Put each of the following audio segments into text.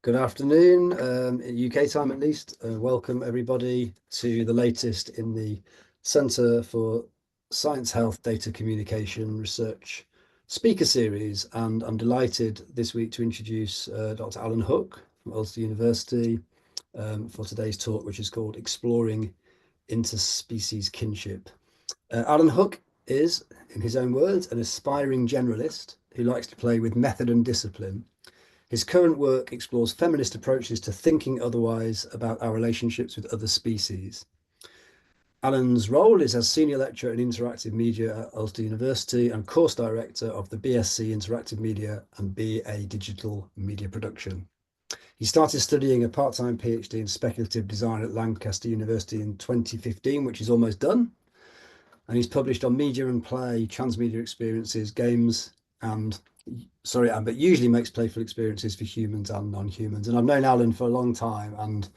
Good afternoon, UK time at least. Welcome everybody to the latest in the Centre for Science, Health, Data Communication Research speaker series. And I'm delighted this week to introduce Dr. Alan Hook from Ulster University for today's talk, which is called Exploring Interspecies Kinship. Alan Hook is, in his own words, an aspiring generalist who likes to play with method and discipline. His current work explores feminist approaches to thinking otherwise about our relationships with other species. Alan's role is as Senior Lecturer in Interactive Media at Ulster University and Course Director of the BSc Interactive Media and BA Digital Media Production. He started studying a part-time PhD in Speculative Design at Lancaster University in 2015, which is almost done. And he's published on media and play, transmedia experiences, games, and but usually makes playful experiences for humans and non-humans. And I've known Alan for a long time and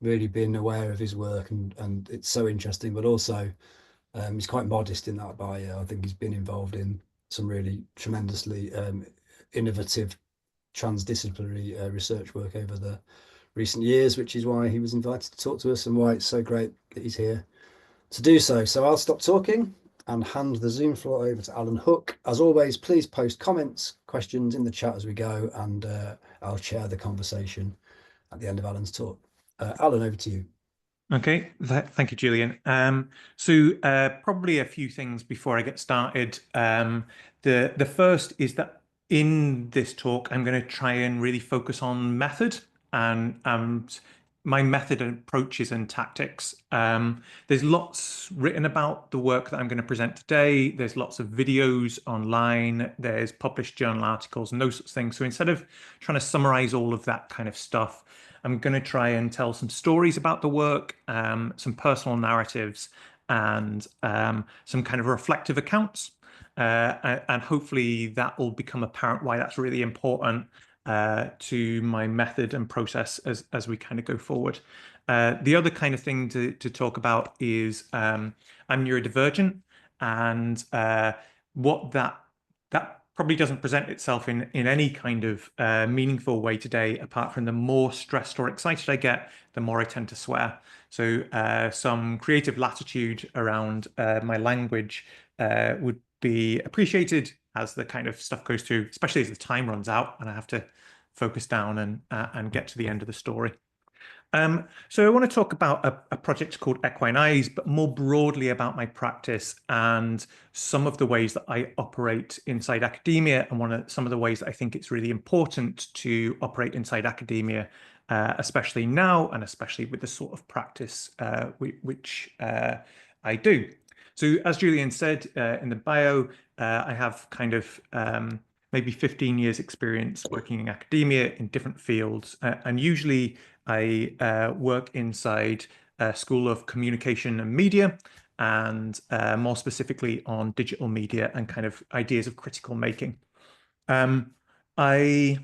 really been aware of his work, and it's so interesting, but also he's quite modest in that bio. I think he's been involved in some really tremendously innovative transdisciplinary research work over the recent years, which is why he was invited to talk to us and why it's so great that he's here to do so. So I'll stop talking and hand the Zoom floor over to Alan Hook. As always, please post comments, questions in the chat as we go, and I'll share the conversation at the end of Alan's talk. Alan, over to you. Okay, thank you, Julian. Probably a few things before I get started. The first is that in this talk, I'm going to try and really focus on method and my method and approaches and tactics. There's lots written about the work that I'm going to present today. There's lots of videos online. There's published journal articles and those sorts of things. So instead of trying to summarize all of that kind of stuff, I'm going to try and tell some stories about the work, some personal narratives, and some kind of reflective accounts. And hopefully that will become apparent why that's really important to my method and process as we kind of go forward. The other kind of thing to talk about is I'm neurodivergent, and what that probably doesn't present itself in any kind of meaningful way today, apart from the more stressed or excited I get, the more I tend to swear. So some creative latitude around my language would be appreciated as the kind of stuff goes through, especially as the time runs out and I have to focus down and get to the end of the story. So I want to talk about a project called Equine Eyes, but more broadly about my practice and some of the ways that I operate inside academia, and some of the ways that I think it's really important to operate inside academia, especially now, and especially with the sort of practice which I do. So as Julian said in the bio, I have kind of maybe 15 years experience working in academia in different fields, and usually I work inside a School of Communication and Media, and more specifically on digital media and kind of ideas of critical making. I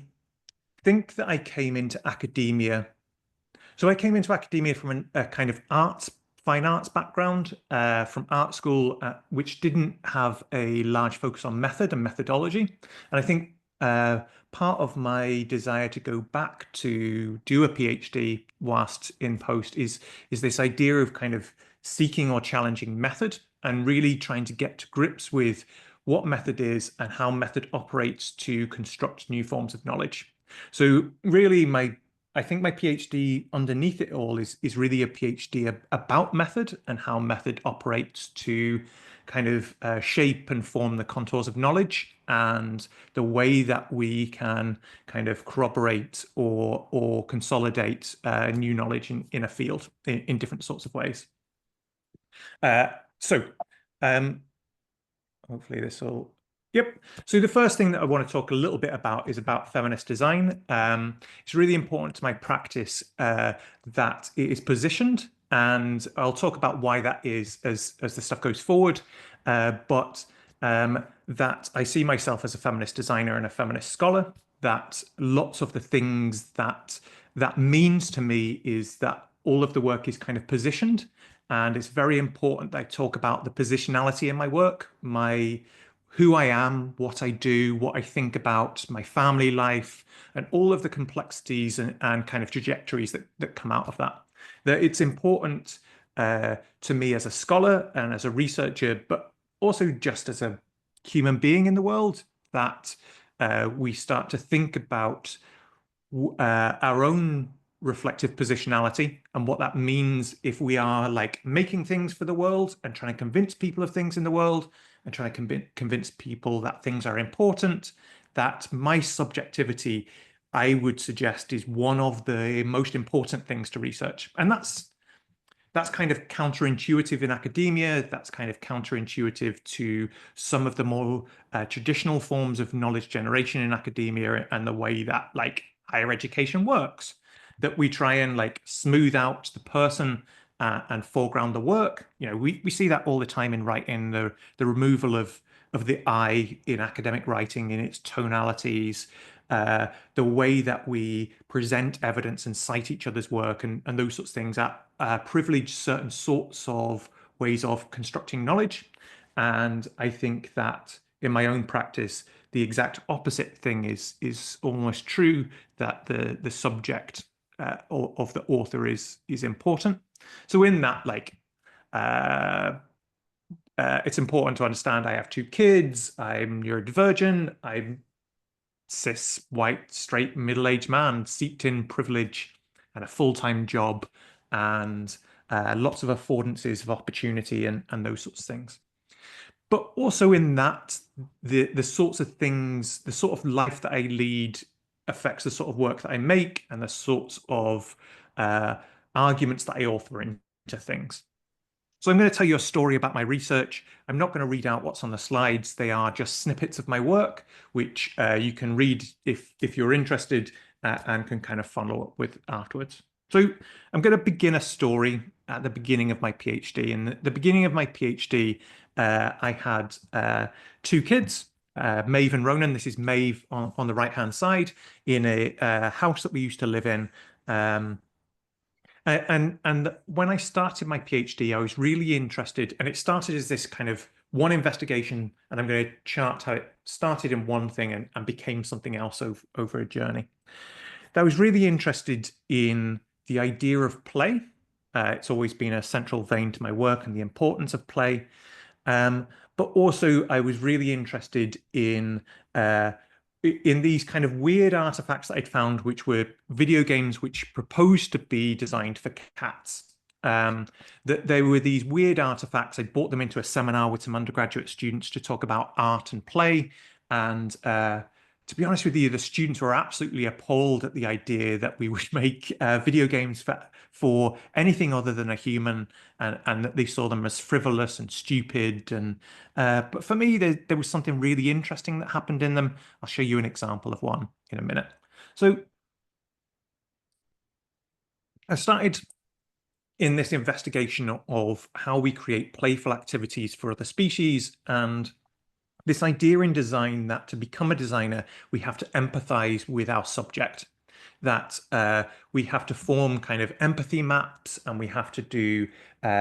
think that I came into academia. So I came into academia from a kind of fine arts background from art school, which didn't have a large focus on method and methodology. And I think part of my desire to go back to do a PhD whilst in post is this idea of kind of seeking or challenging method and really trying to get to grips with what method is and how method operates to construct new forms of knowledge. So really I think my PhD underneath it all is really a PhD about method and how method operates to kind of shape and form the contours of knowledge and the way that we can kind of corroborate or consolidate new knowledge in a field in different sorts of ways. Hopefully this will. Yep. So the first thing that I want to talk a little bit about is about feminist design. It's really important to my practice that it is positioned, and I'll talk about why that is as the stuff goes forward. But that I see myself as a feminist designer and a feminist scholar. That lots of the things that means to me is that all of the work is kind of positioned, and it's very important that I talk about the positionality in my work. who I am, what I do, what I think about my family life, and all of the complexities and kind of trajectories that come out of that. That it's important to me as a scholar and as a researcher, but also just as a human being in the world, that we start to think about our own reflective positionality and what that means if we are like making things for the world and trying to convince people of things in the world and trying to convince people that things are important, that my subjectivity, I would suggest, is one of the most important things to research. And that's kind of counterintuitive in academia. That's kind of counterintuitive to some of the more traditional forms of knowledge generation in academia and the way that like higher education works. That we try and like smooth out the person and foreground the work. You know, we see that all the time in writing, the removal of the I in academic writing in its tonalities, the way that we present evidence and cite each other's work and those sorts of things that privilege certain sorts of ways of constructing knowledge. And I think that in my own practice, the exact opposite thing is almost true, that the subject of the author is important. So in that, like, it's important to understand I have two kids, I'm neurodivergent, I'm cis, white, straight, middle-aged man, steeped in privilege and a full-time job and lots of affordances of opportunity and those sorts of things. But also in that, the sorts of things, the sort of life that I lead affects the sort of work that I make and the sorts of arguments that I author into things. So I'm going to tell you a story about my research. I'm not going to read out what's on the slides. They are just snippets of my work, which you can read if you're interested and can kind of follow up with afterwards. So I'm going to begin a story at the beginning of my PhD. In the beginning of my PhD, I had two kids, Maeve and Ronan. This is Maeve on the right-hand side in a house that we used to live in. And when I started my PhD, I was really interested, and it started as this kind of one investigation, and I'm going to chart how it started in one thing and became something else over a journey. I was really interested in the idea of play. It's always been a central vein to my work and the importance of play. But also I was really interested in these kind of weird artifacts that I'd found, which were video games which proposed to be designed for cats. That they were these weird artifacts. I brought them into a seminar with some undergraduate students to talk about art and play. And to be honest with you, the students were absolutely appalled at the idea that we would make video games for anything other than a human, and that they saw them as frivolous and stupid. And but for me, there was something really interesting that happened in them. I'll show you an example of one in a minute. So I started in this investigation of how we create playful activities for other species, and this idea in design that to become a designer, we have to empathize with our subject, that we have to form kind of empathy maps and we have to do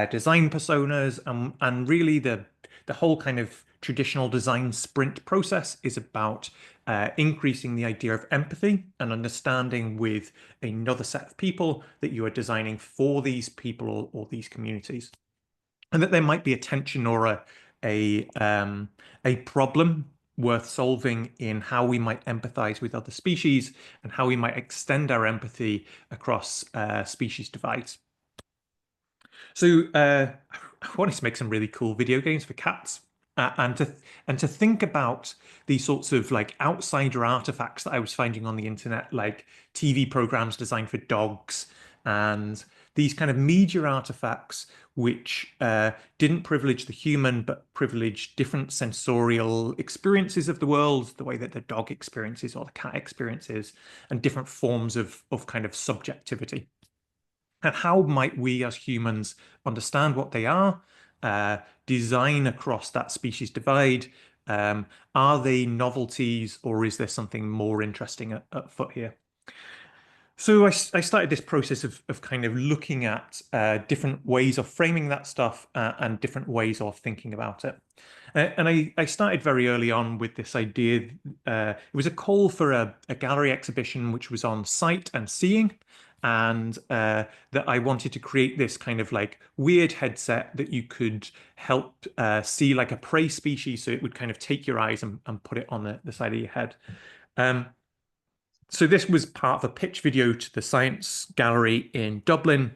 design personas, and really the whole kind of traditional design sprint process is about increasing the idea of empathy and understanding with another set of people that you are designing for these people or these communities, and that there might be a tension or a problem worth solving in how we might empathize with other species and how we might extend our empathy across species divides. So I wanted to make some really cool video games for cats. And to think about these sorts of like outsider artifacts that I was finding on the internet, like TV programs designed for dogs and these kind of media artifacts which didn't privilege the human but privileged different sensorial experiences of the world, the way that the dog experiences or the cat experiences, and different forms of kind of subjectivity. And how might we as humans understand what they are, design across that species divide? Are they novelties, or is there something more interesting at foot here? So I started this process of kind of looking at different ways of framing that stuff and different ways of thinking about it. And I started very early on with this idea. It was a call for a gallery exhibition which was on sight and seeing, and that I wanted to create this kind of like weird headset that you could help see like a prey species, so it would kind of take your eyes and put it on the side of your head. Um, so this was part of a pitch video to the Science Gallery in Dublin,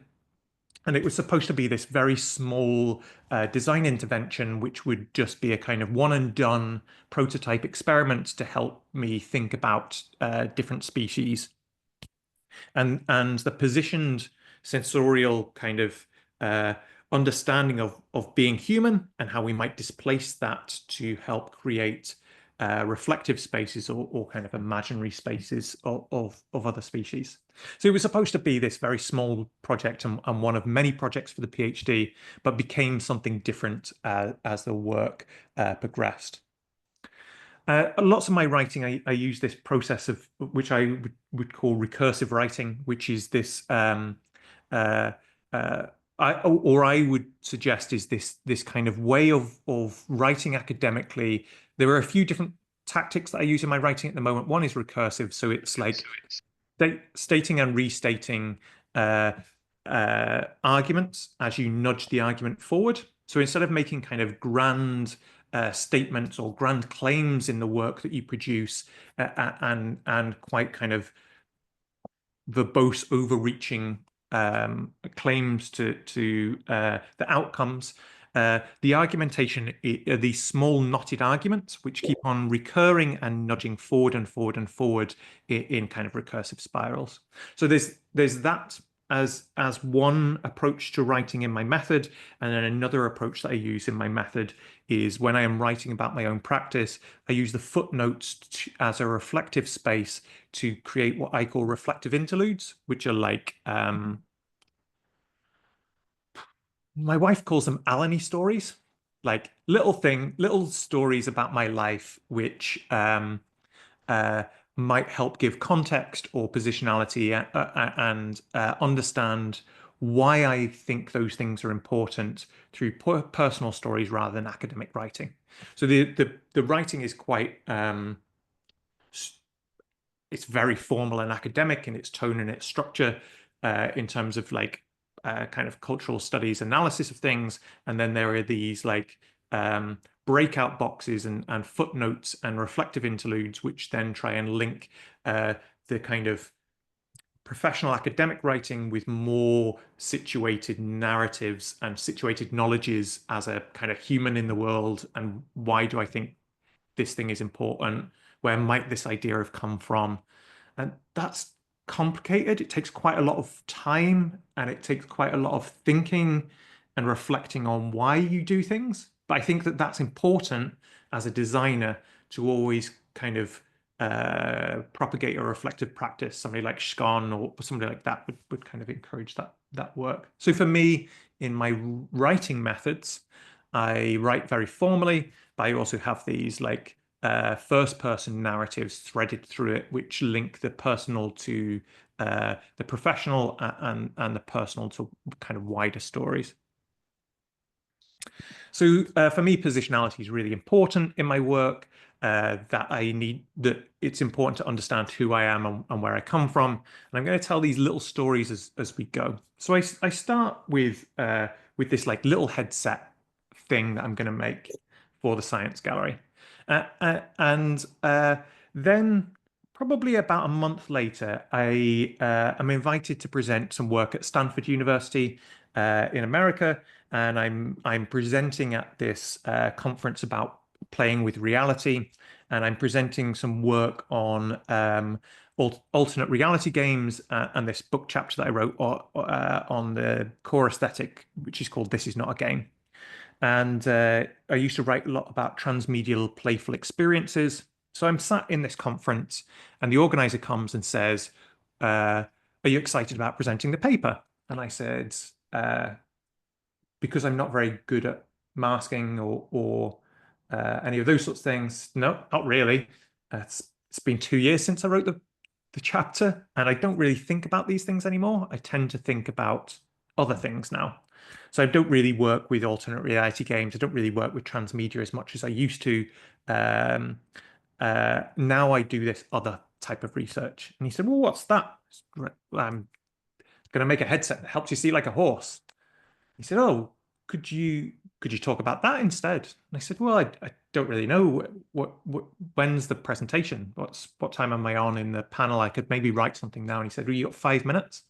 and it was supposed to be this very small design intervention, which would just be a kind of one and done prototype experiment to help me think about different species. And the positioned sensorial kind of uh, understanding of being human and how we might displace that to help create reflective spaces or kind of imaginary spaces of other species. So it was supposed to be this very small project and one of many projects for the PhD, but became something different as the work progressed. Lots of my writing, I use this process of which I would call recursive writing, which is this, uh, uh, or I would suggest is this kind of way of writing academically. There are a few different tactics that I use in my writing at the moment. One is recursive, so it's like stating and restating uh, arguments as you nudge the argument forward. So instead of making kind of grand statements or grand claims in the work that you produce and quite kind of verbose, overreaching claims to the outcomes. The argumentation are these small knotted arguments which keep on recurring and nudging forward and forward and forward in kind of recursive spirals. So there's that as one approach to writing in my method, and then another approach that I use in my method is when I am writing about my own practice, I use the footnotes as a reflective space to create what I call reflective interludes, which are like my wife calls them Alany stories, like little stories about my life, which uh, might help give context or positionality and understand why I think those things are important through personal stories rather than academic writing. So the writing is quite it's very formal and academic in its tone and its structure in terms of like kind of cultural studies analysis of things. And then there are these like breakout boxes and footnotes and reflective interludes, which then try and link the kind of professional academic writing with more situated narratives and situated knowledges as a kind of human in the world. And why do I think this thing is important? Where might this idea have come from? And that's complicated. It takes quite a lot of time and it takes quite a lot of thinking and reflecting on why you do things. But I think that that's important as a designer to always kind of propagate a reflective practice. Somebody like Scon or somebody like that would kind of encourage that work. So for me, in my writing methods, I write very formally, but I also have these like first person narratives threaded through it, which link the personal to the professional and the personal to kind of wider stories. So for me, positionality is really important in my work. That it's important to understand who I am and where I come from. And I'm going to tell these little stories as we go. So I start with this like little headset thing that I'm going to make for the Science Gallery. And then probably about a month later, I am invited to present some work at Stanford University in America, and I'm presenting at this conference about playing with reality, and I'm presenting some work on alternate reality games and this book chapter that I wrote on the core aesthetic, which is called "This Is Not a Game." And I used to write a lot about transmedial playful experiences. So I'm sat in this conference, and the organizer comes and says, "Are you excited about presenting the paper?" And I said, because I'm not very good at masking or any of those sorts of things. No, not really. It's been 2 years since I wrote the chapter, and I don't really think about these things anymore. I tend to think about other things now. So I don't really work with alternate reality games. I don't really work with transmedia as much as I used to. Um, Now I do this other type of research. And he said, well, what's that? I'm going to make a headset that helps you see like a horse. He said, oh, could you talk about that instead? And I said, well, I don't really know what when's the presentation? What time am I on in the panel? I could maybe write something now. And he said, well, you got 5 minutes.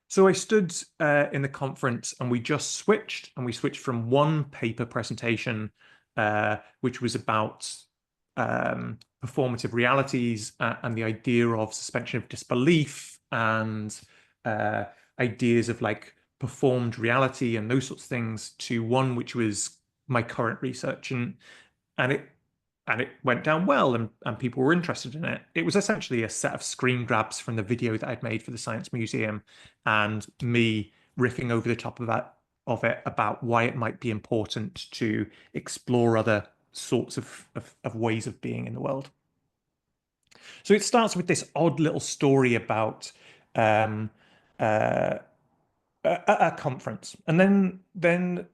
So I stood in the conference and we just switched, and we switched from one paper presentation, which was about performative realities and the idea of suspension of disbelief and uh, ideas of like performed reality and those sorts of things, to one which was my current research. And it went down well, and people were interested in it. It was essentially a set of screen grabs from the video that I'd made for the Science Museum, and me riffing over the top of it about why it might be important to explore other sorts of ways of being in the world. So it starts with this odd little story about um, uh, a conference, and then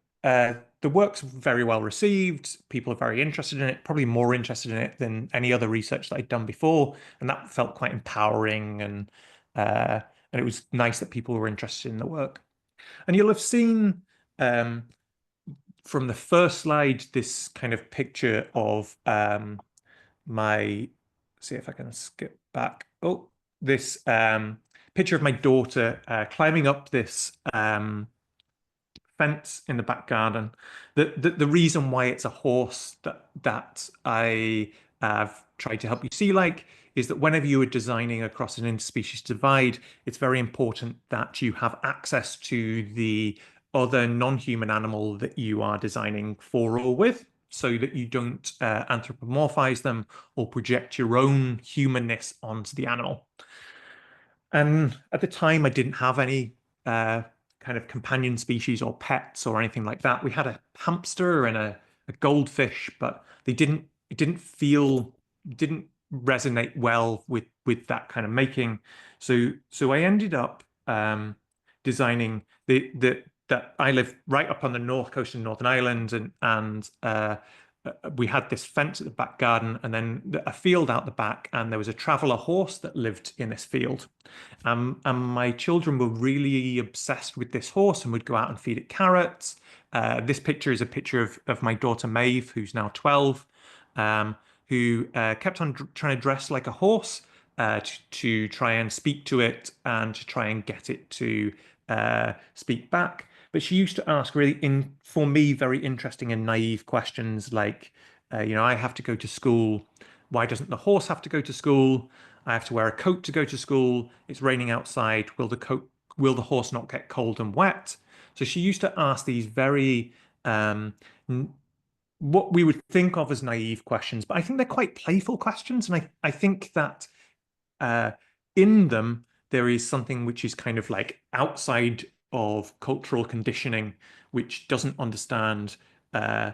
the work's very well received. People are very interested in it, probably more interested in it than any other research that I'd done before, and that felt quite empowering, and it was nice that people were interested in the work. And you'll have seen um, from the first slide this kind of picture of my. See if I can skip back. Oh, this picture of my daughter climbing up this fence in the back garden. The reason why it's a horse that I have tried to help you see like is that whenever you are designing across an interspecies divide, it's very important that you have access to the other non-human animal that you are designing for or with, so that you don't anthropomorphize them or project your own humanness onto the animal. And at the time, I didn't have any kind of companion species or pets or anything like that. We had a hamster and a goldfish, but it didn't resonate well with that kind of making. So I ended up designing that I live right up on the north coast of Northern Ireland, and we had this fence at the back garden and then a field out the back, and there was a traveller horse that lived in this field. And my children were really obsessed with this horse and would go out and feed it carrots. This picture is a picture of my daughter Maeve, who's now 12, who kept on trying to dress like a horse to try and speak to it and to try and get it to speak back. But she used to ask really, for me, very interesting and naive questions like, I have to go to school. Why doesn't the horse have to go to school? I have to wear a coat to go to school. It's raining outside. Will the horse not get cold and wet? So she used to ask these very what we would think of as naive questions, but I think they're quite playful questions, and I think that uh, in them there is something which is kind of like outside of cultural conditioning, which doesn't understand uh,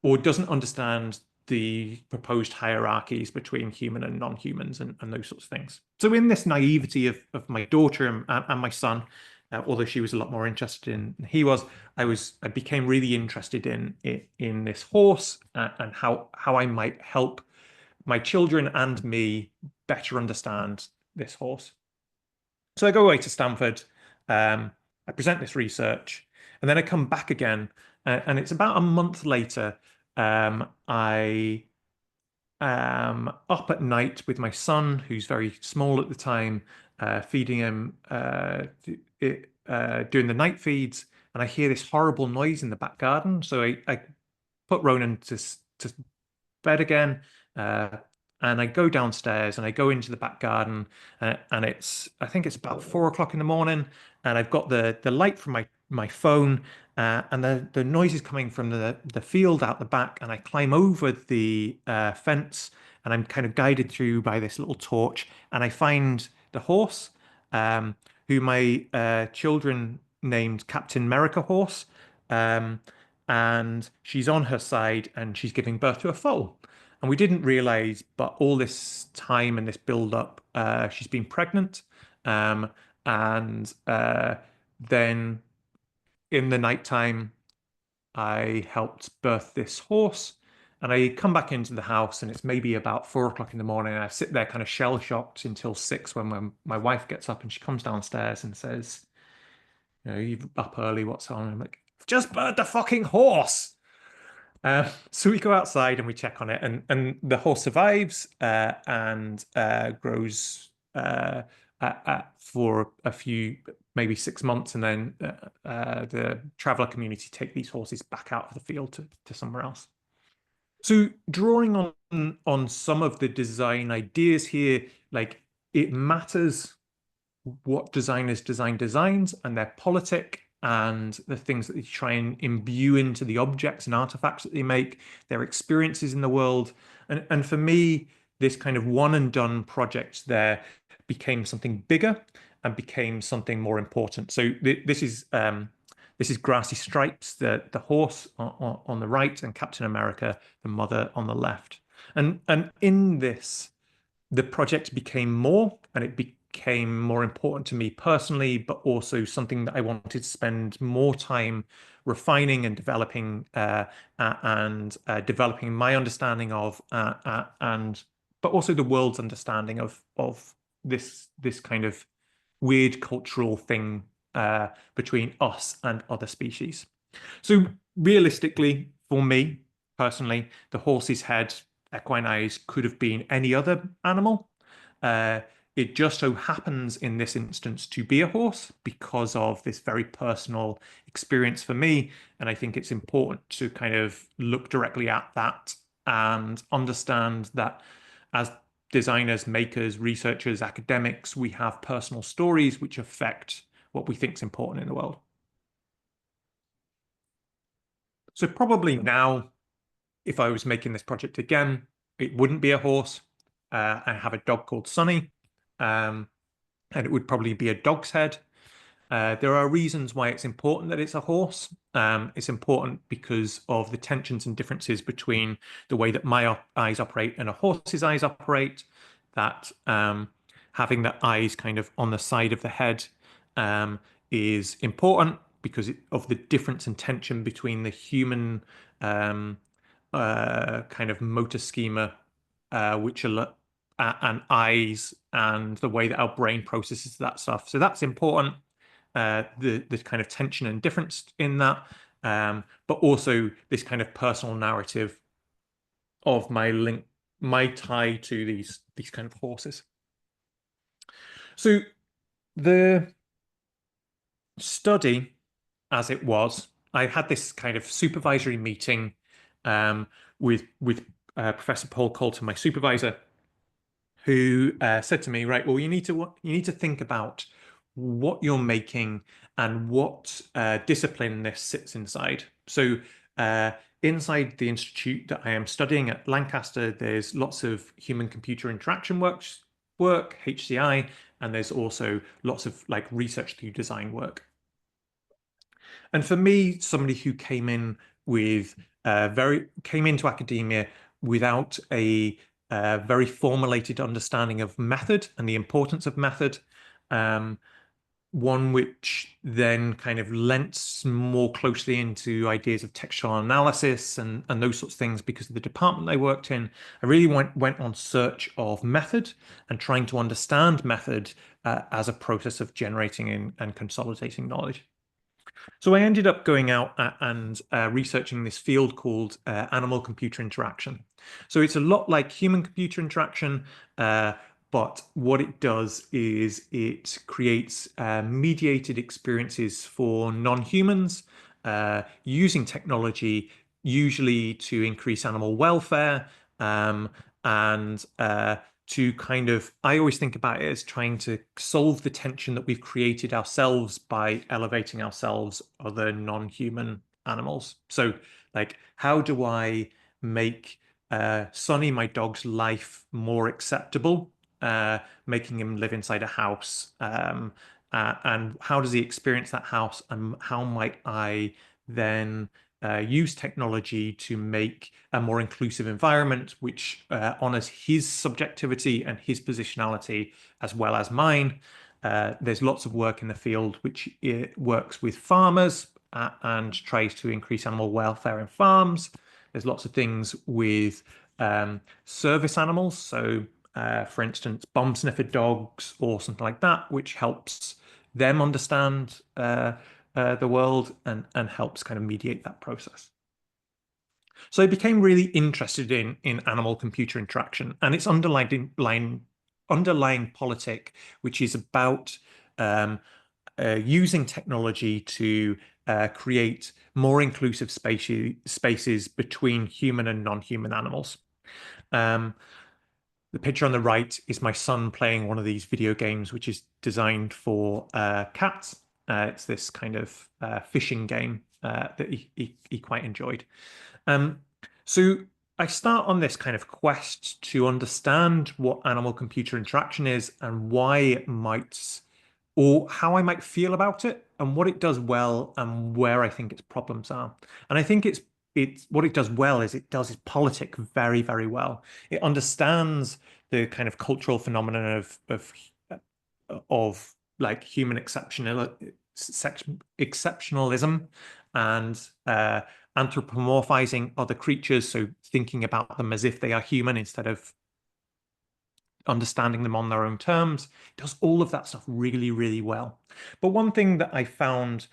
or doesn't understand the proposed hierarchies between human and non-humans and those sorts of things. So in this naivety of my daughter and my son, although she was a lot more interested in than he was, I became really interested in this horse and how I might help my children and me better understand this horse. So I go away to Stanford, I present this research, and then I come back again, and it's about a month later. I am up at night with my son, who's very small at the time, feeding him, doing the night feeds, and I hear this horrible noise in the back garden. So I put Ronan to bed again. And I go downstairs and I go into the back garden, and I think it's about 4 o'clock in the morning, and I've got the light from my phone, and the noise is coming from the field out the back, and I climb over the fence, and I'm kind of guided through by this little torch, and I find the horse, who my children named Captain America Horse, and she's on her side and she's giving birth to a foal. And we didn't realize, but all this time and this build up, she's been pregnant. Um, and then in the nighttime, I helped birth this horse. And I come back into the house and it's maybe about 4 o'clock in the morning. And I sit there kind of shell shocked until 6 when my wife gets up and she comes downstairs and says, you're up early, what's on? I'm like, I've just birthed the fucking horse. So we go outside and we check on it, and the horse survives and grows for a few, maybe 6 months, and then the traveller community take these horses back out of the field to somewhere else. So drawing on some of the design ideas here, like it matters what designers design designs and their politic and the things that they try and imbue into the objects and artifacts that they make, their experiences in the world. And for me, this kind of one and done project there became something bigger and became something more important. So this is Grassy Stripes, the horse on the right, and Captain America, the mother, on the left. And in this, the project became more, and it became more important to me personally, but also something that I wanted to spend more time refining and developing, developing my understanding of, and but also the world's understanding of this kind of weird cultural thing between us and other species. So realistically, for me personally, the horse's head, Equine Eyes, could have been any other animal. It just so happens in this instance to be a horse because of this very personal experience for me. And I think it's important to kind of look directly at that and understand that as designers, makers, researchers, academics, we have personal stories which affect what we think is important in the world. So probably now, if I was making this project again, it wouldn't be a horse. I have a dog called Sunny, and it would probably be a dog's head. There are reasons why it's important that it's a horse. It's important because of the tensions and differences between the way that my eyes operate and a horse's eyes operate, that having the eyes kind of on the side of the head is important because of the difference and tension between the human kind of motor schema, which are and eyes and the way that our brain processes that stuff. So that's important. The kind of tension and difference in that, but also this kind of personal narrative of my link, my tie to these kind of horses. So the study, as it was, I had this kind of supervisory meeting with Professor Paul Coulter, my supervisor, who said to me, right, well, you need to think about what you're making and what discipline this sits inside. So inside the institute that I am studying at Lancaster, there's lots of human-computer interaction work, HCI, and there's also lots of like research through design work. And for me, somebody who came in with came into academia without a very formulated understanding of method and the importance of method, one which then kind of lent more closely into ideas of textual analysis and those sorts of things because of the department I worked in. I really went on search of method and trying to understand method as a process of generating and consolidating knowledge. So I ended up going out and researching this field called animal-computer interaction. So it's a lot like human-computer interaction, but what it does is it creates mediated experiences for non-humans using technology, usually to increase animal welfare and to kind of, I always think about it as trying to solve the tension that we've created ourselves by elevating ourselves other non-human animals. So like, how do I make Sonny, my dog's life more acceptable, making him live inside a house? And how does he experience that house? And how might I then use technology to make a more inclusive environment, which honors his subjectivity and his positionality as well as mine. There's lots of work in the field which works with farmers and tries to increase animal welfare in farms. There's lots of things with service animals. So, for instance, bomb sniffer dogs or something like that, which helps them understand the world and helps kind of mediate that process. So I became really interested in animal computer interaction and its underlying politic, which is about using technology to create more inclusive spaces between human and non-human animals. Um, the picture on the right is my son playing one of these video games, which is designed for cats. It's this kind of fishing game that he quite enjoyed. Um, so I start on this kind of quest to understand what animal-computer interaction is and why it might, or how I might feel about it, and what it does well, and where I think its problems are. And I think it's what it does well is it does its politic very, very well. It understands the kind of cultural phenomenon of like human exceptionalism and anthropomorphizing other creatures, so thinking about them as if they are human instead of understanding them on their own terms. It does all of that stuff really, really well. But one thing that I found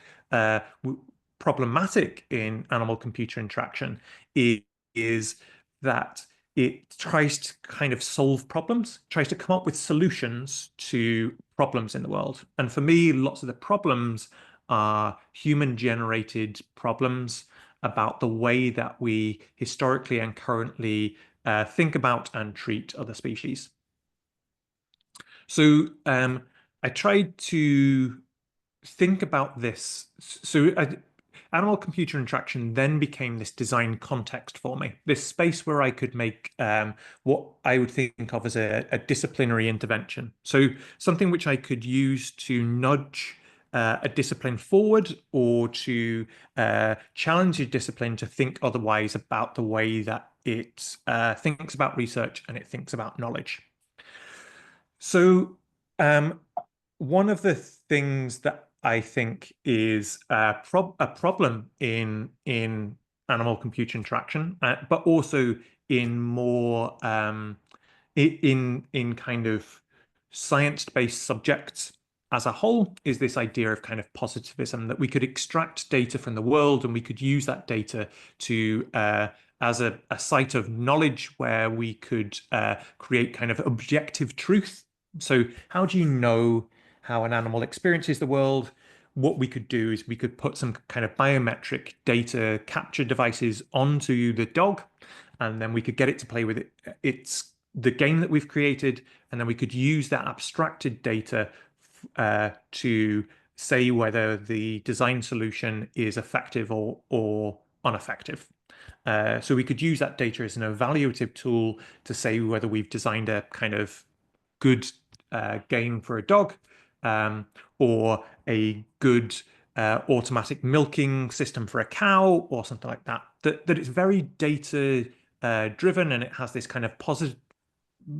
problematic in animal-computer interaction is that it tries to kind of solve problems, tries to come up with solutions to problems in the world. And for me, lots of the problems are human-generated problems about the way that we historically and currently think about and treat other species. So I tried to think about this. So animal-computer interaction then became this design context for me, this space where I could make what I would think of as a disciplinary intervention. So something which I could use to nudge a discipline forward or to challenge a discipline to think otherwise about the way that it thinks about research and it thinks about knowledge. So one of the things that I think is a problem in animal-computer interaction, but also in more in kind of science-based subjects as a whole, is this idea of kind of positivism, that we could extract data from the world and we could use that data to as a site of knowledge where we could create kind of objective truth. So how do you know how an animal experiences the world? What we could do is we could put some kind of biometric data capture devices onto the dog, and then we could get it to play with it's the game that we've created, and then we could use that abstracted data to say whether the design solution is effective or ineffective. So we could use that data as an evaluative tool to say whether we've designed a kind of good game for a dog, or a good automatic milking system for a cow, or something like that. That it's very data driven, and it has this kind of positive,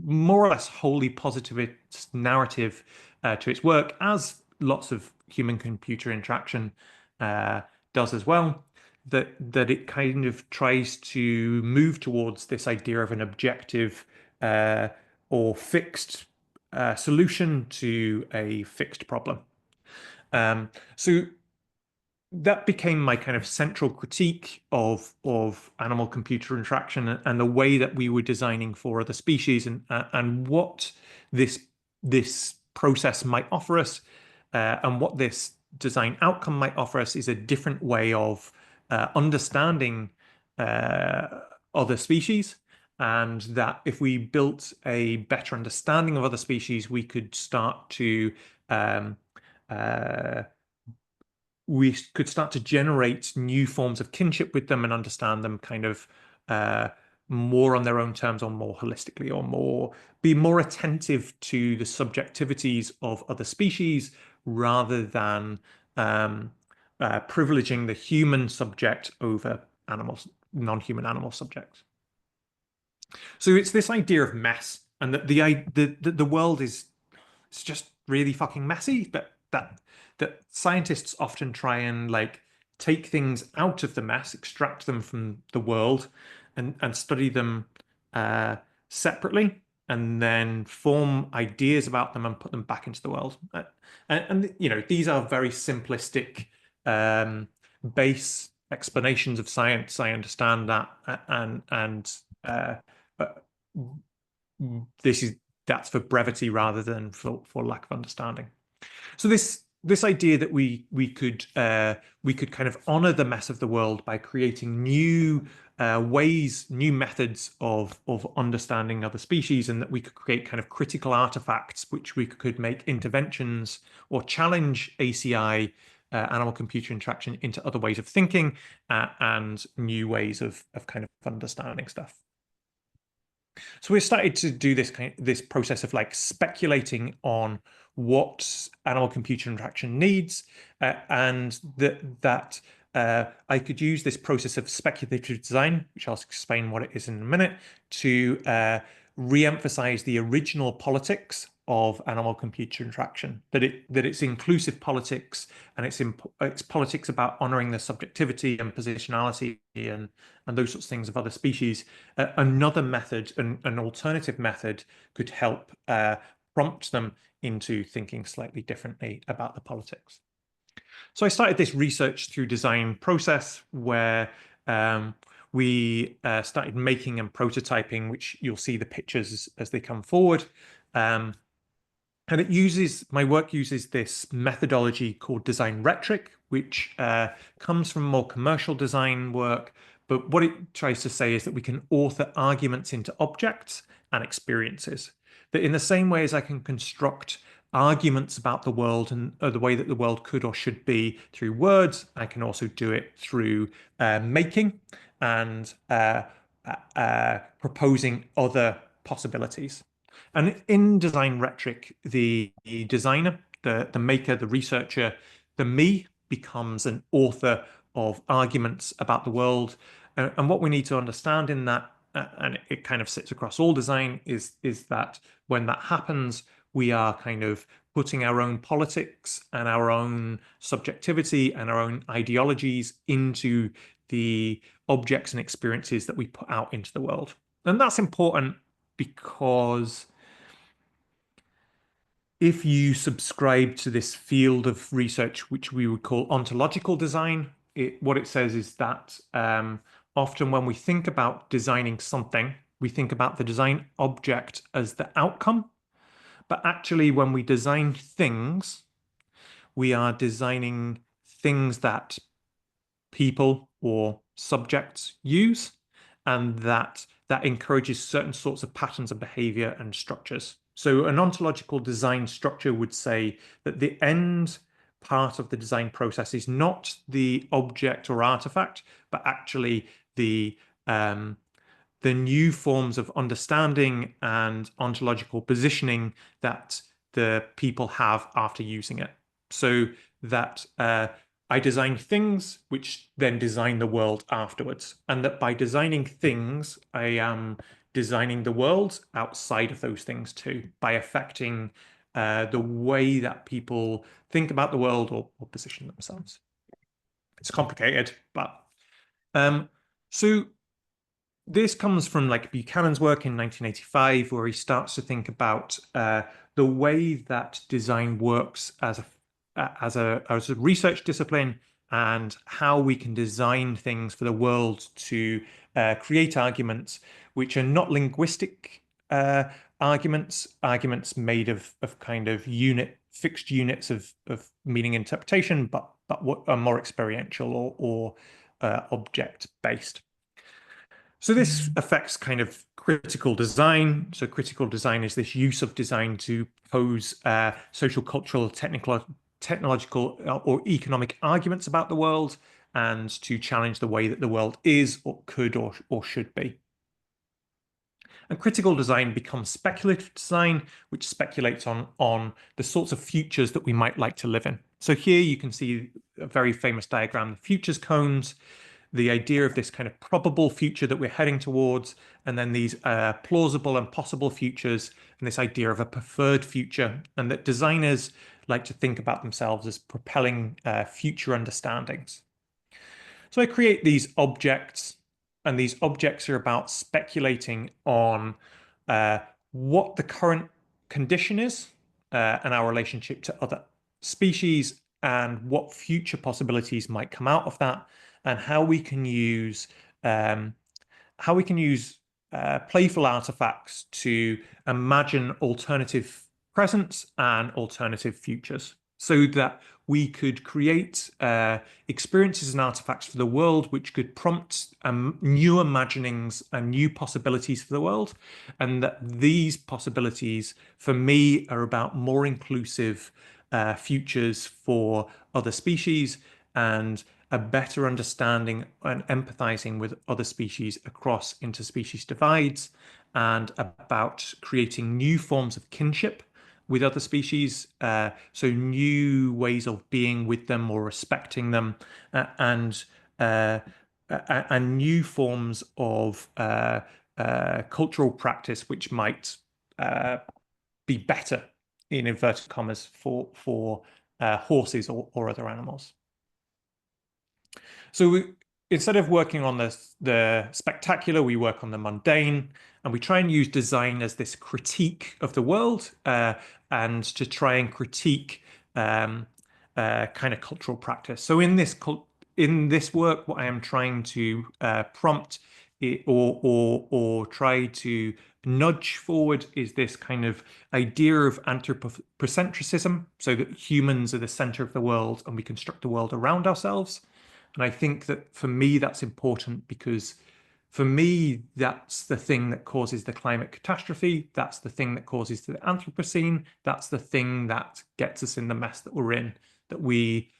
more or less wholly positivist narrative to its work, as lots of human-computer interaction does as well. That it kind of tries to move towards this idea of an objective or fixed solution to a fixed problem. So that became my kind of central critique of animal-computer interaction and the way that we were designing for other species, and what this process might offer us, and what this design outcome might offer us is a different way of understanding other species, and that if we built a better understanding of other species, we could start to generate new forms of kinship with them and understand them kind of more on their own terms, or more holistically, or be more attentive to the subjectivities of other species rather than privileging the human subject over animals, non-human animal subjects. So it's this idea of mess, and that the world is, it's just really fucking messy. That scientists often try and like take things out of the mess, extract them from the world, and study them separately, and then form ideas about them and put them back into the world. And you know, these are very simplistic base explanations of science. I understand that, and but this is that's for brevity rather than for lack of understanding. So this idea that we could kind of honor the mess of the world by creating new ways, new methods of understanding other species, and that we could create kind of critical artifacts which we could make interventions or challenge ACI, animal computer interaction, into other ways of thinking and new ways of kind of understanding stuff. So we started to do this process of like speculating on what animal computer interaction needs, and that I could use this process of speculative design, which I'll explain what it is in a minute, to re-emphasize the original politics of animal computer interaction, that it's inclusive politics, and it's politics about honoring the subjectivity and positionality and those sorts of things of other species. Another method, an alternative method, could help prompt them into thinking slightly differently about the politics. So I started this research through design process where we started making and prototyping, which you'll see the pictures as they come forward. And my work uses this methodology called design rhetoric, which comes from more commercial design work. But what it tries to say is that we can author arguments into objects and experiences. That in the same way as I can construct arguments about the world and the way that the world could or should be through words, I can also do it through making and proposing other possibilities. And in design rhetoric, the designer, the maker, the researcher, the me becomes an author of arguments about the world. And what we need to understand in that, and it kind of sits across all design, is that when that happens, we are kind of putting our own politics and our own subjectivity and our own ideologies into the objects and experiences that we put out into the world. And that's important because if you subscribe to this field of research, which we would call ontological design, what it says is that often when we think about designing something, we think about the design object as the outcome. But actually, when we design things, we are designing things that people or subjects use, and that encourages certain sorts of patterns of behavior and structures. So an ontological design structure would say that the end part of the design process is not the object or artifact, but actually the new forms of understanding and ontological positioning that the people have after using it. So that I design things which then design the world afterwards. And that by designing things, I am designing the world outside of those things too, by affecting the way that people think about the world or position themselves. It's complicated, but so this comes from like Buchanan's work in 1985, where he starts to think about the way that design works as a research discipline, and how we can design things for the world to create arguments which are not linguistic arguments made of kind of fixed units of meaning interpretation, but what are more experiential or object based. So this affects kind of critical design. So critical design is this use of design to pose social, cultural, technological, or economic arguments about the world, and to challenge the way that the world is or could or should be. And critical design becomes speculative design, which speculates on the sorts of futures that we might like to live in. So here you can see a very famous diagram, the futures cones, the idea of this kind of probable future that we're heading towards, and then these plausible and possible futures, and this idea of a preferred future, and that designers like to think about themselves as propelling future understandings. So I create these objects, and these objects are about speculating on what the current condition is and our relationship to other species, and what future possibilities might come out of that, and um, how we can use playful artifacts to imagine alternative presents and alternative futures, so that we could create experiences and artifacts for the world which could prompt new imaginings and new possibilities for the world. And that these possibilities, for me, are about more inclusive futures for other species, and a better understanding and empathizing with other species across interspecies divides, and about creating new forms of kinship with other species, so new ways of being with them or respecting them, and new forms of cultural practice which might be better, in inverted commas, for horses or other animals. So instead of working on the spectacular, we work on the mundane, and we try and use design as this critique of the world, and to try and critique kind of cultural practice. So in this work, what I am trying to prompt or try to nudge forward is this kind of idea of anthropocentrism, so that humans are the center of the world and we construct the world around ourselves. And I think that for me, that's important, because for me, that's the thing that causes the climate catastrophe. That's the thing that causes the Anthropocene. That's the thing that gets us in the mess that we're in, that we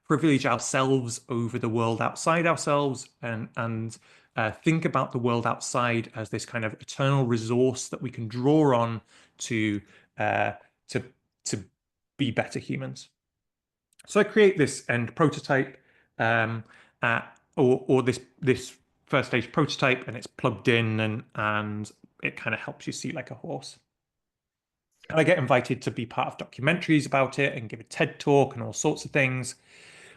privilege ourselves over the world outside ourselves, and think about the world outside as this kind of eternal resource that we can draw on to uh, to to be better humans. So I create this end prototype, um, or this first stage prototype, and it's plugged in, and it kind of helps you see like a horse. And I get invited to be part of documentaries about it and give a TED talk and all sorts of things.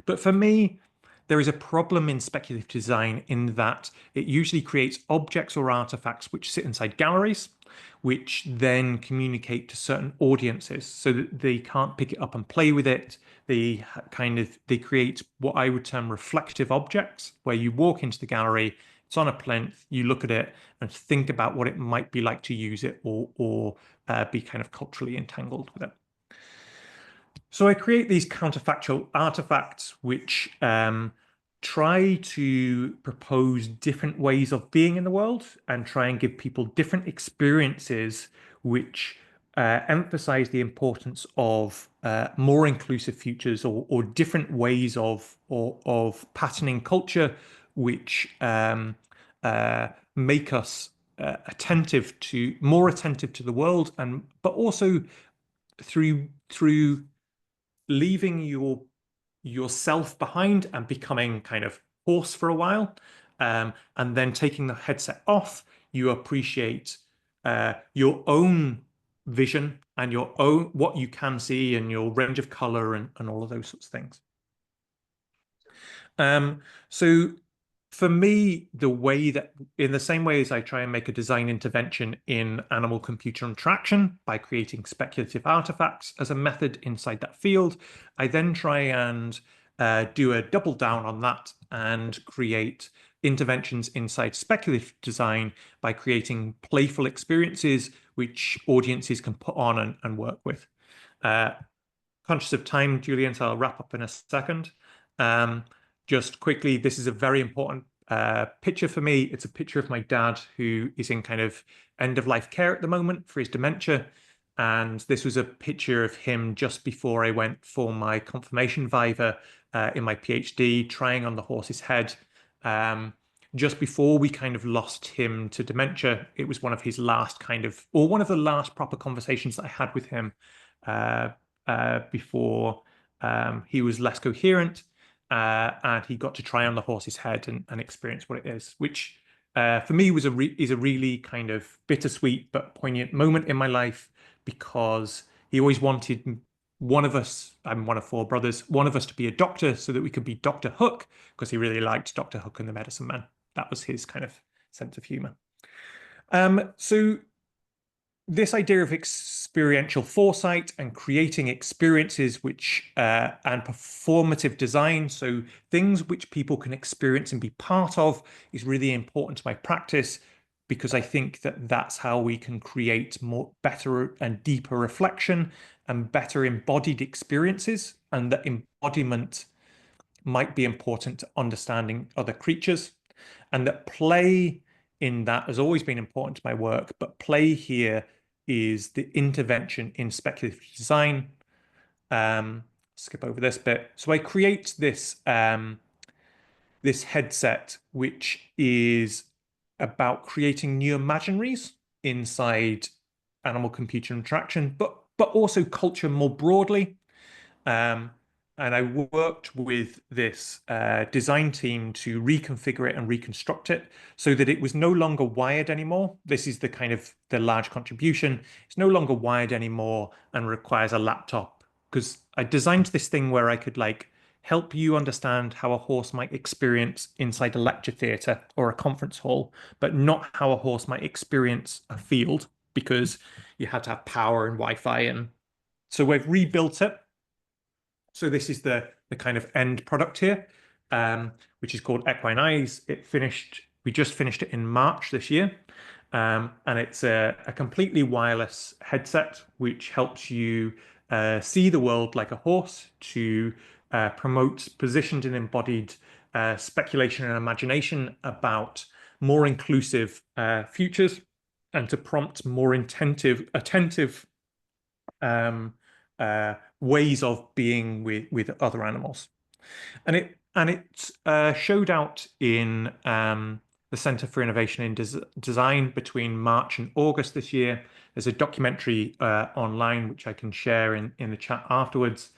But for me, there is a problem in speculative design in that it usually creates objects or artifacts which sit inside galleries, which then communicate to certain audiences so that they can't pick it up and play with it. They create what I would term reflective objects, where you walk into the gallery, it's on a plinth, you look at it and think about what it might be like to use it, or be kind of culturally entangled with it. So I create these counterfactual artifacts which try to propose different ways of being in the world, and try and give people different experiences which emphasize the importance of more inclusive futures, or different ways of patterning culture, which make us more attentive to the world, but also through leaving yourself behind and becoming kind of horse for a while, and then taking the headset off, you appreciate your own vision and your own what you can see, and your range of color, and all of those sorts of things. So for me, in the same way as I try and make a design intervention in animal-computer interaction by creating speculative artifacts as a method inside that field, I then try and do a double down on that and create interventions inside speculative design by creating playful experiences which audiences can put on and work with. Conscious of time, Julian, so I'll wrap up in a second. Just quickly, this is a very important picture for me. It's a picture of my dad, who is in kind of end-of-life care at the moment for his dementia. And this was a picture of him just before I went for my confirmation viva in my PhD, trying on the horse's head. just before we kind of lost him to dementia. It was one of his last one of the last proper conversations that I had with him uh, before he was less coherent, and he got to try on the horse's head and experience what it is, which for me is a really kind of bittersweet but poignant moment in my life, because he always wanted one of us, I'm one of four brothers, one of us to be a doctor so that we could be Dr. Hook, because he really liked Dr. Hook and the Medicine Man. That was his kind of sense of humor. So this idea of experiential foresight and creating experiences and performative design, so things which people can experience and be part of, is really important to my practice, because I think that that's how we can create better and deeper reflection and better embodied experiences, and that embodiment might be important to understanding other creatures, and that play in that has always been important to my work, but play here is the intervention in speculative design. Skip over this bit. So I create this headset, which is about creating new imaginaries inside animal-computer interaction, but also culture more broadly. And I worked with this design team to reconfigure it and reconstruct it so that it was no longer wired anymore. This is the large contribution. It's no longer wired anymore and requires a laptop, because I designed this thing where I could help you understand how a horse might experience inside a lecture theatre or a conference hall, but not how a horse might experience a field, because you had to have power and Wi-Fi. And so we've rebuilt it. So this is the kind of end product here, which is called Equine Eyes. We just finished it in March this year. And it's a completely wireless headset, which helps you see the world like a horse, to promote positioned and embodied speculation and imagination about more inclusive futures, and to prompt more attentive ways of being with other animals. And it showed out in the Centre for Innovation in Design between March and August this year. There's a documentary online which I can share in the chat afterwards,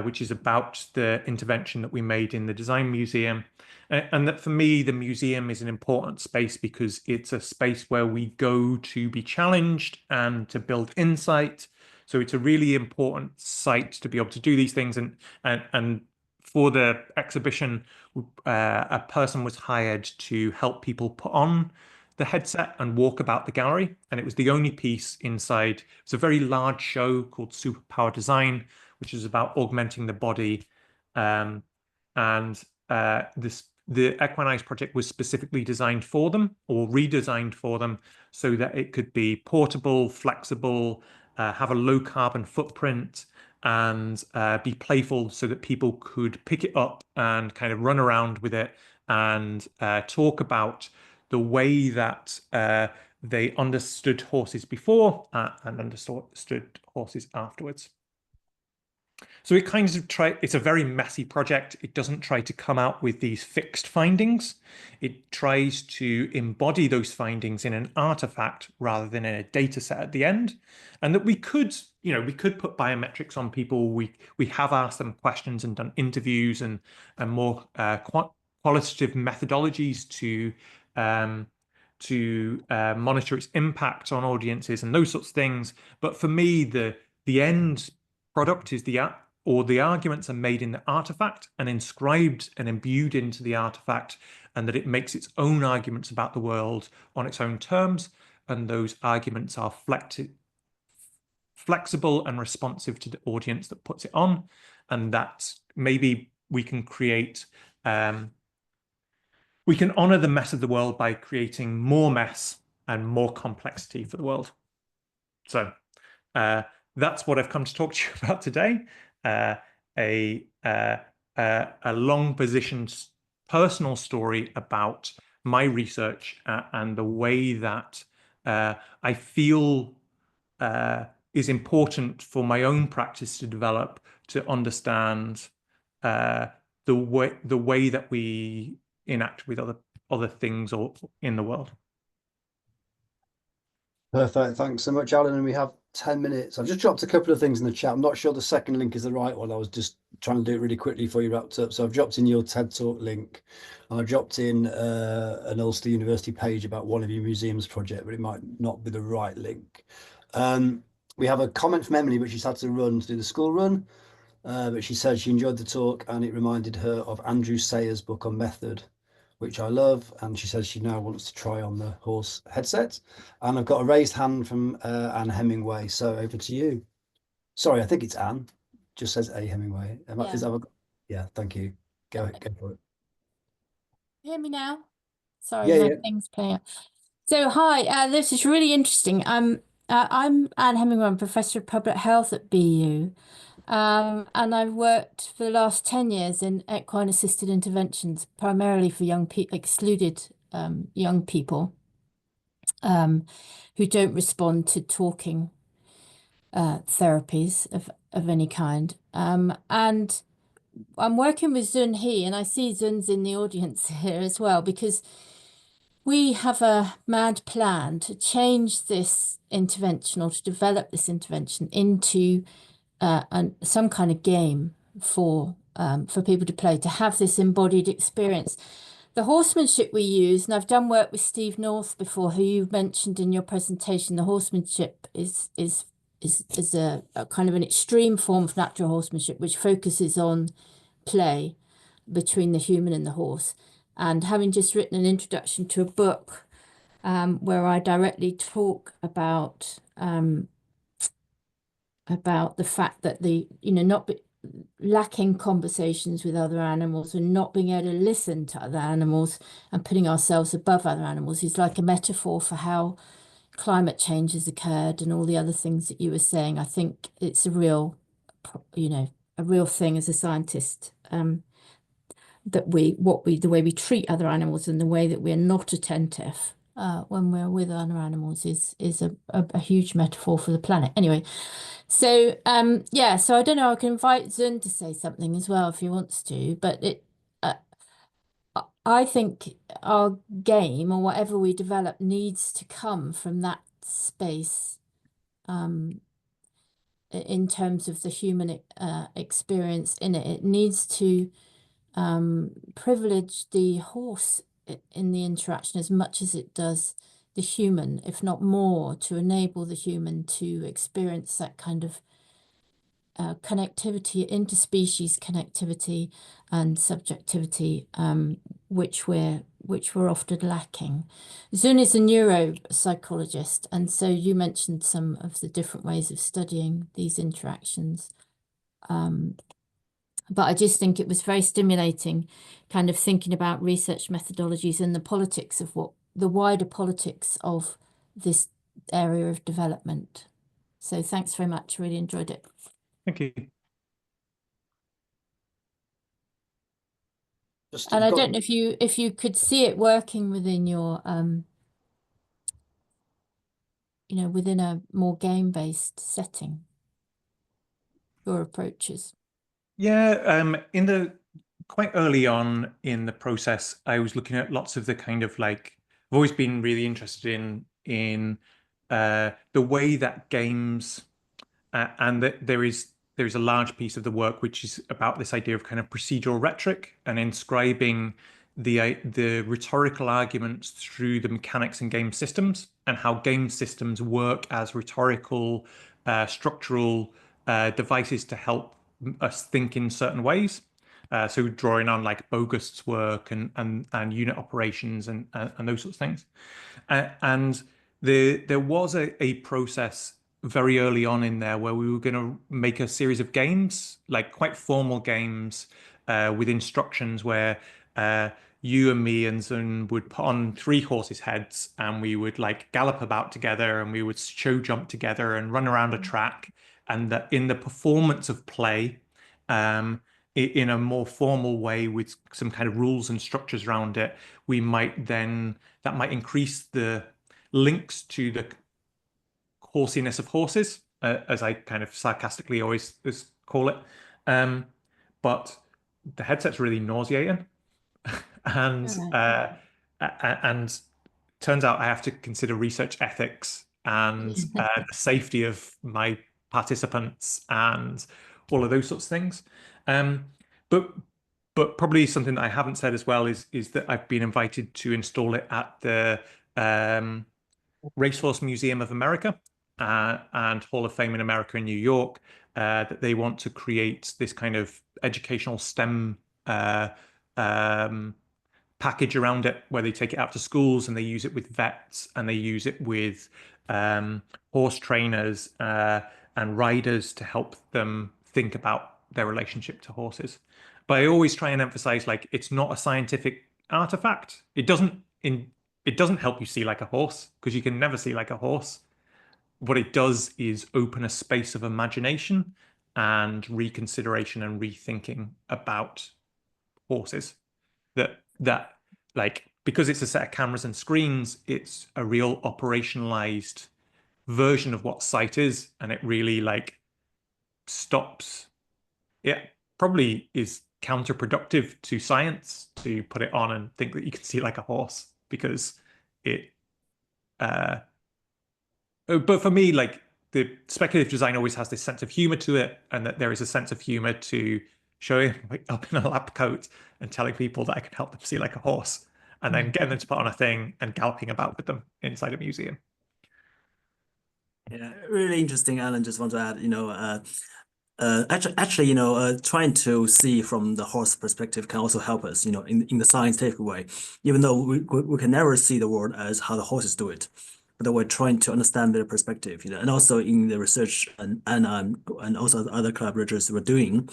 which is about the intervention that we made in the Design Museum. And that for me, the museum is an important space because it's a space where we go to be challenged and to build insight. So it's a really important site to be able to do these things. And for the exhibition, a person was hired to help people put on the headset and walk about the gallery. And it was the only piece inside. It's a very large show called Superpower Design, which is about augmenting the body. And the Equine Eyes project was specifically designed for them, or redesigned for them, so that it could be portable, flexible, have a low carbon footprint, and be playful, so that people could pick it up and kind of run around with it and talk about the way that they understood horses before and understood horses afterwards. So it's a very messy project. It doesn't try to come out with these fixed findings. It tries to embody those findings in an artifact rather than in a data set at the end. And that we could put biometrics on people. We have asked them questions and done interviews and more qualitative methodologies to monitor its impact on audiences and those sorts of things. But for me, the end product is the arguments are made in the artifact and inscribed and imbued into the artifact, and that it makes its own arguments about the world on its own terms, and those arguments are flexible and responsive to the audience that puts it on, and that maybe we can create we can honor the mess of the world by creating more mess and more complexity for the world. So that's what I've come to talk to you about today. A long positioned personal story about my research and the way that I feel is important for my own practice to develop, to understand the way that we interact with other other things or in the world. Perfect. Thanks so much, Alan. And we have 10 minutes. I've just dropped a couple of things in the chat. I'm not sure the second link is the right one. I was just trying to do it really quickly before you wrapped up. So I've dropped in your TED Talk link. And I dropped in an Ulster University page about one of your museums project, but it might not be the right link. We have a comment from Emily, which she's had to run to do the school run. But she said she enjoyed the talk and it reminded her of Andrew Sayers' book on method, which I love. And she says she now wants to try on the horse headset. And I've got a raised hand from Anne Hemingway. So over to you. Sorry, I think it's Anne. Just says A Hemingway. Yeah. Is that yeah, thank you. Go for it. Hear me now? Sorry, Yeah, my yeah. thing's playing up. So hi, this is really interesting. I'm Anne Hemingway, I'm Professor of Public Health at BU. And I've worked for the last 10 years in equine assisted interventions, primarily for young people, excluded young people who don't respond to talking therapies of any kind. And I'm working with Zun He, and I see Zun's in the audience here as well, because we have a mad plan to change this intervention or to develop this intervention into some kind of game for people to play, to have this embodied experience. The horsemanship we use, and I've done work with Steve North before, who you mentioned in your presentation. The horsemanship is a kind of an extreme form of natural horsemanship, which focuses on play between the human and the horse. And having just written an introduction to a book where I directly talk about the fact that lacking conversations with other animals and not being able to listen to other animals and putting ourselves above other animals is like a metaphor for how climate change has occurred and all the other things that you were saying. I think it's a real thing as a scientist. That the way we treat other animals and the way that we're not attentive when we're with other animals is a huge metaphor for the planet. Anyway, so yeah, so I don't know, I can invite Zun to say something as well if he wants to, but I think our game or whatever we develop needs to come from that space in terms of the human experience in it. It needs to privilege the horse in the interaction as much as it does the human, if not more, to enable the human to experience that kind of connectivity, interspecies connectivity and subjectivity, which we're often lacking. Zun is a neuropsychologist, and so you mentioned some of the different ways of studying these interactions. But I just think it was very stimulating, kind of thinking about research methodologies and the politics of the wider politics of this area of development. So thanks very much. Really enjoyed it. Thank you. And I don't know if you could see it working within your within a more game-based setting, your approaches. Yeah, quite early on in the process, I was looking at lots of the kind of like I've always been really interested in the way that games and that there is a large piece of the work which is about this idea of kind of procedural rhetoric and inscribing the rhetorical arguments through the mechanics and game systems and how game systems work as rhetorical structural devices to help us think in certain ways. So drawing on like Bogust's work and unit operations and those sorts of things. And there was a process very early on in there where we were going to make a series of games, like quite formal games with instructions where you and me and Zun would put on three horses' heads and we would like gallop about together and we would show jump together and run around a track. And that in the performance of play, in a more formal way with some kind of rules and structures around it, that might increase the links to the horsiness of horses, as I kind of sarcastically always call it. But the headset's really nauseating. And and turns out I have to consider research ethics and the safety of my participants and all of those sorts of things. Um, but probably something that I haven't said as well is that I've been invited to install it at the um, Racehorse Museum of America and Hall of Fame in America in New York. That they want to create this kind of educational STEM uh, um, package around it where they take it out to schools and they use it with vets and they use it with horse trainers and riders to help them think about their relationship to horses. But I always try and emphasize, like, it's not a scientific artifact. It doesn't help you see like a horse because you can never see like a horse. What it does is open a space of imagination and reconsideration and rethinking about horses that like, because it's a set of cameras and screens, it's a real operationalized version of what sight is, and it really like stops. It probably is counterproductive to science to put it on and think that you can see like a horse because it but for me, like, the speculative design always has this sense of humor to it, and that there is a sense of humor to showing like, up in a lab coat and telling people that I can help them see like a horse, and then getting them to put on a thing and galloping about with them inside a museum. Yeah, really interesting, Alan. Just want to add, actually, trying to see from the horse perspective can also help us, in the scientific way, even though we can never see the world as how the horses do it, but we're trying to understand their perspective, and also in the research and also the other collaborators we're doing,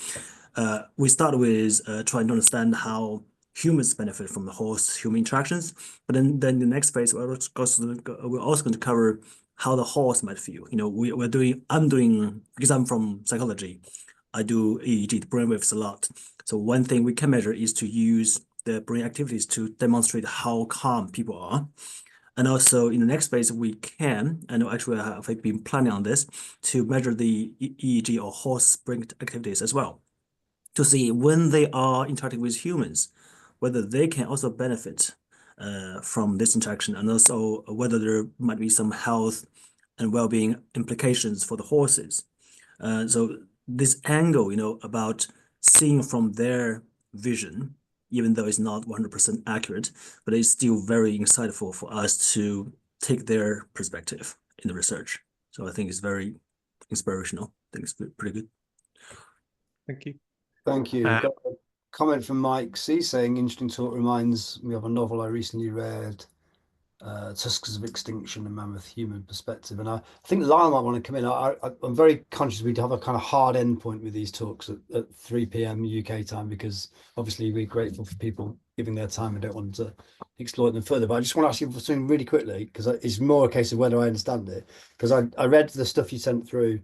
we start with trying to understand how humans benefit from the horse-human interactions, but then the next phase we're also going to cover how the horse might feel. I'm doing, because I'm from psychology, I do EEG, the brainwaves, a lot. So one thing we can measure is to use the brain activities to demonstrate how calm people are. And also in the next phase, we can, and actually I have been planning on this, to measure the EEG or horse brain activities as well, to see when they are interacting with humans, whether they can also benefit from this interaction, and also whether there might be some health and well-being implications for the horses. So this angle, about seeing from their vision, even though it's not 100% accurate, but it's still very insightful for us to take their perspective in the research. So I think it's very inspirational. I think it's pretty good. Thank you. Thank you. Got a comment from Mike C saying, interesting talk, reminds me of a novel I recently read, Tuskers of Extinction, a Mammoth Human Perspective. And I think Lyle might want to come in. I'm very conscious we have a kind of hard end point with these talks at 3 p.m. UK time, because obviously we're grateful for people giving their time and don't want to exploit them further. But I just want to ask you for something really quickly, because it's more a case of whether I understand it. Because I read the stuff you sent through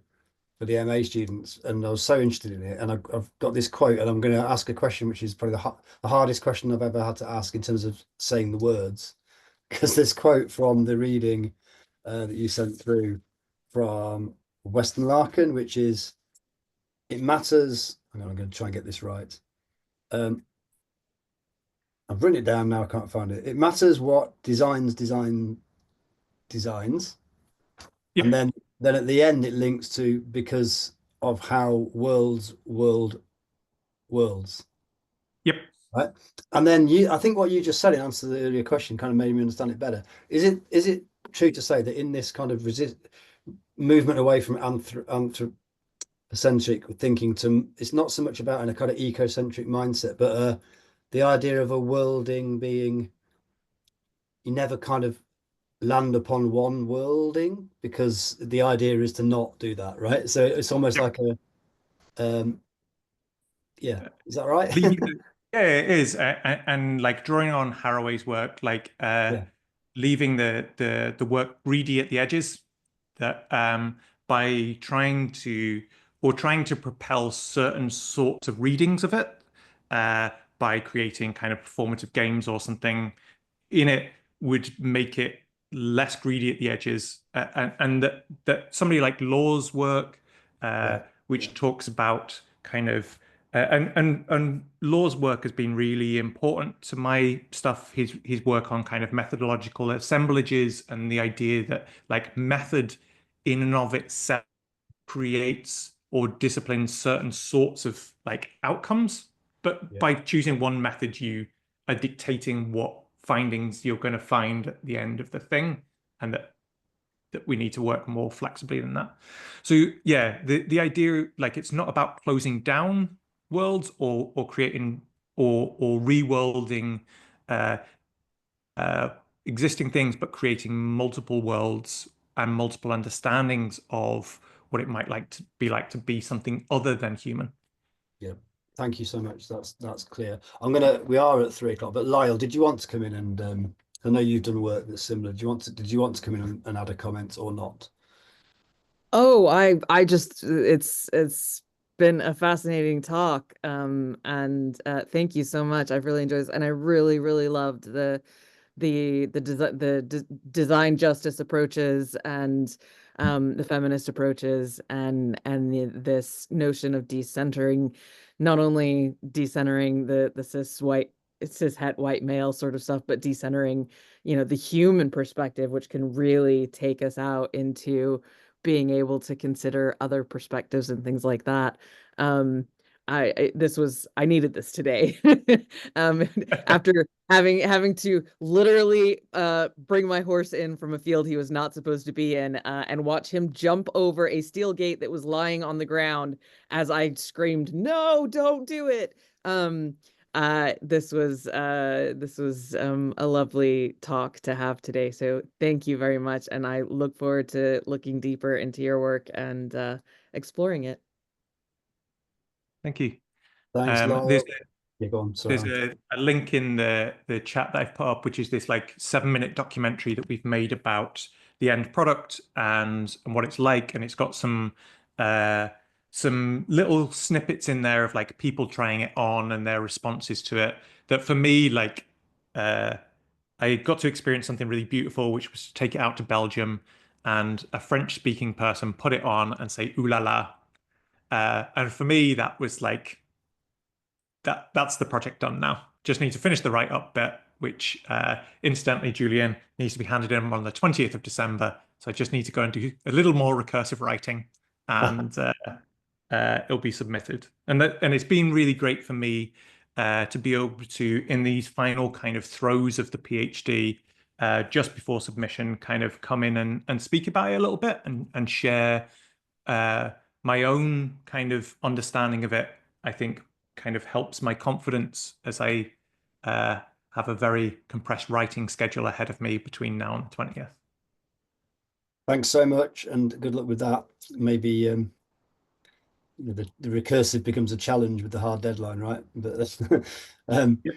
for the MA students, and I was so interested in it. And I've got this quote, and I'm going to ask a question, which is probably the hardest question I've ever had to ask in terms of saying the words. Because this quote from the reading that you sent through from Weston Larkin, which is, it matters. Hang on, I'm going to try and get this right. I've written it down now. I can't find it. It matters what designs. Yep. And then at the end it links to because of how worlds. Yep. Right. And then I think what you just said in answer to the earlier question kind of made me understand it better. Is it true to say that in this kind of movement away from anthropocentric thinking to, it's not so much about a kind of ecocentric mindset, but the idea of a worlding being, you never kind of land upon one worlding, because the idea is to not do that, right? So it's almost like yeah, is that right? Yeah, it is, and like drawing on Haraway's work, like Yeah. leaving the work greedy at the edges. That by trying to propel certain sorts of readings of it, by creating kind of performative games or something in it, would make it less greedy at the edges, and that somebody like Law's work, which talks about kind of and Law's work has been really important to my stuff. His work on kind of methodological assemblages and the idea that like method in and of itself creates or disciplines certain sorts of like outcomes, but by choosing one method, you are dictating what findings you're going to find at the end of the thing, and that we need to work more flexibly than that. So yeah, the idea, like, it's not about closing down worlds or creating or reworlding uh, uh, existing things, but creating multiple worlds and multiple understandings of what it might like to be something other than human. Yeah, thank you so much. That's clear. We are at 3 o'clock, but Lyle, did you want to come in and I know you've done work that's similar. Did you want to come in and add a comment or not? Oh, I just it's been a fascinating talk. And thank you so much. I've really enjoyed this, and I really loved the design justice approaches and the feminist approaches and this notion of decentering, not only decentering the cis het white male sort of stuff, but decentering, the human perspective, which can really take us out into being able to consider other perspectives and things like that. I needed this today. After having to literally bring my horse in from a field he was not supposed to be in, and watch him jump over a steel gate that was lying on the ground as I screamed, "No, don't do it!" This was a lovely talk to have today. So thank you very much, and I look forward to looking deeper into your work and exploring it. Thank you. Thanks, Lyle. There's Yeah, go on. Sorry. There's a link in the chat that I've put up, which is this like 7-minute documentary that we've made about the end product and what it's like, and it's got some little snippets in there of like people trying it on and their responses to it. That for me, like, I got to experience something really beautiful, which was to take it out to Belgium and a French-speaking person put it on and say "ooh la la," and for me that was like, that's the project done now. Just need to finish the write-up bit, which incidentally, Julian, needs to be handed in on the 20th of December. So I just need to go and do a little more recursive writing, and it'll be submitted. And it's been really great for me to be able to, in these final kind of throes of the PhD, just before submission, kind of come in and speak about it a little bit and share my own kind of understanding of it. I think kind of helps my confidence as I have a very compressed writing schedule ahead of me between now and the 20th. Thanks so much, and good luck with that. Maybe the recursive becomes a challenge with the hard deadline, right? But Yep.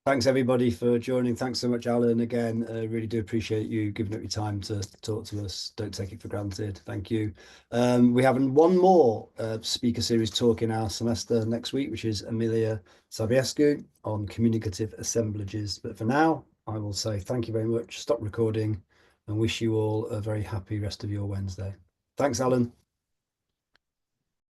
thanks everybody for joining. Thanks so much, Alan. Again, really do appreciate you giving up your time to talk to us. Don't take it for granted. Thank you. We have one more speaker series talk in our semester next week, which is Emilia Sabiescu on communicative assemblages. But for now, I will say thank you very much. Stop recording and wish you all a very happy rest of your Wednesday. Thanks, Alan.